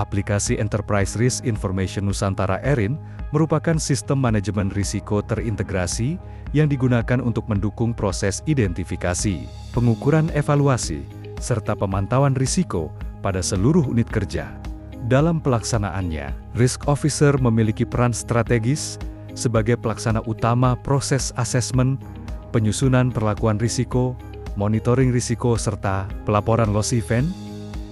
Aplikasi Enterprise Risk Information Nusantara Erin merupakan sistem manajemen risiko terintegrasi yang digunakan untuk mendukung proses identifikasi, pengukuran evaluasi, serta pemantauan risiko pada seluruh unit kerja. Dalam pelaksanaannya, Risk Officer memiliki peran strategis sebagai pelaksana utama proses asesmen, penyusunan perlakuan risiko, monitoring risiko, serta pelaporan loss event.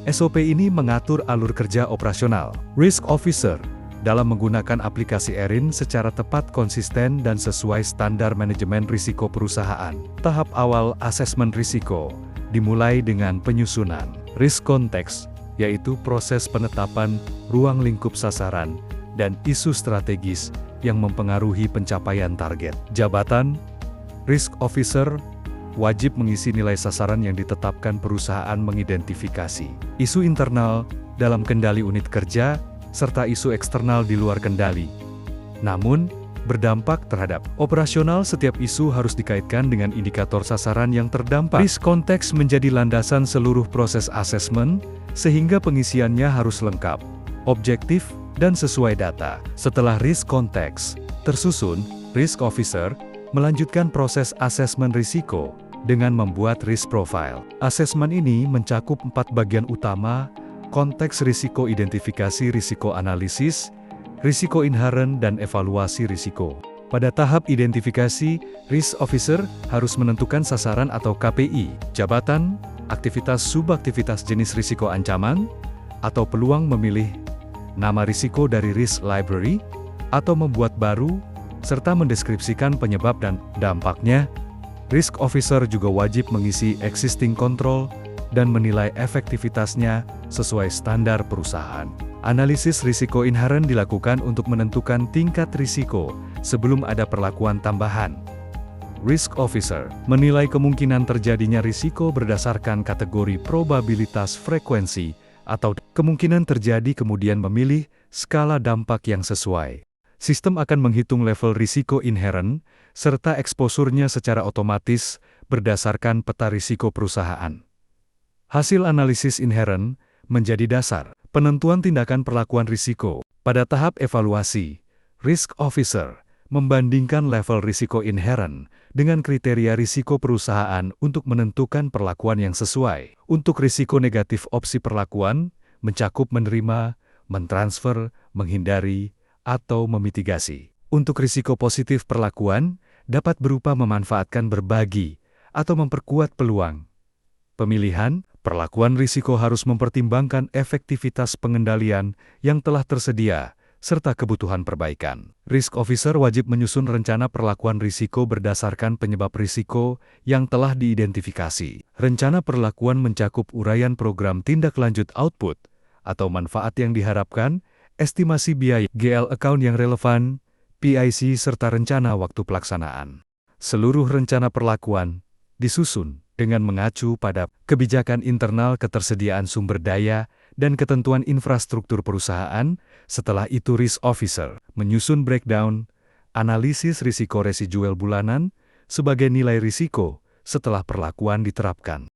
SOP ini mengatur alur kerja operasional Risk Officer dalam menggunakan aplikasi Erin secara tepat, konsisten, dan sesuai standar manajemen risiko perusahaan. Tahap awal asesmen risiko dimulai dengan penyusunan risk context, yaitu proses penetapan ruang lingkup sasaran dan isu strategis yang mempengaruhi pencapaian target. Jabatan Risk Officer wajib mengisi nilai sasaran yang ditetapkan perusahaan, mengidentifikasi isu internal dalam kendali unit kerja, serta isu eksternal di luar kendali. Namun, berdampak terhadap operasional. Setiap isu harus dikaitkan dengan indikator sasaran yang terdampak. Risk context menjadi landasan seluruh proses asesmen, sehingga pengisiannya harus lengkap, objektif, dan sesuai data. Setelah risk context tersusun, Risk Officer melanjutkan proses asesmen risiko dengan membuat risk profile. Asesmen ini mencakup 4 bagian utama: konteks risiko, identifikasi risiko, analisis risiko inherent, dan evaluasi risiko. Pada tahap identifikasi, Risk Officer harus menentukan sasaran atau KPI, jabatan, aktivitas subaktivitas, jenis risiko ancaman, atau peluang, memilih nama risiko dari risk library, atau membuat baru, serta mendeskripsikan penyebab dan dampaknya. Risk Officer juga wajib mengisi existing control dan menilai efektivitasnya sesuai standar perusahaan. Analisis risiko inherent dilakukan untuk menentukan tingkat risiko sebelum ada perlakuan tambahan. Risk Officer menilai kemungkinan terjadinya risiko berdasarkan kategori probabilitas frekuensi atau kemungkinan terjadi, kemudian memilih skala dampak yang sesuai. Sistem akan menghitung level risiko inherent serta eksposurnya secara otomatis berdasarkan peta risiko perusahaan. Hasil analisis inherent menjadi dasar penentuan tindakan perlakuan risiko. Pada tahap evaluasi, Risk Officer membandingkan level risiko inherent dengan kriteria risiko perusahaan untuk menentukan perlakuan yang sesuai. Untuk risiko negatif, opsi perlakuan mencakup menerima, mentransfer, menghindari, atau memitigasi. Untuk risiko positif, perlakuan dapat berupa memanfaatkan, berbagi, atau memperkuat peluang. Pemilihan perlakuan risiko harus mempertimbangkan efektivitas pengendalian yang telah tersedia, serta kebutuhan perbaikan. Risk Officer wajib menyusun rencana perlakuan risiko berdasarkan penyebab risiko yang telah diidentifikasi. Rencana perlakuan mencakup uraian program tindak lanjut output atau manfaat yang diharapkan, estimasi biaya GL account yang relevan, PIC, serta rencana waktu pelaksanaan. Seluruh rencana perlakuan disusun dengan mengacu pada kebijakan internal, ketersediaan sumber daya, dan ketentuan infrastruktur perusahaan. Setelah itu, Risk Officer menyusun breakdown analisis risiko residual bulanan sebagai nilai risiko setelah perlakuan diterapkan.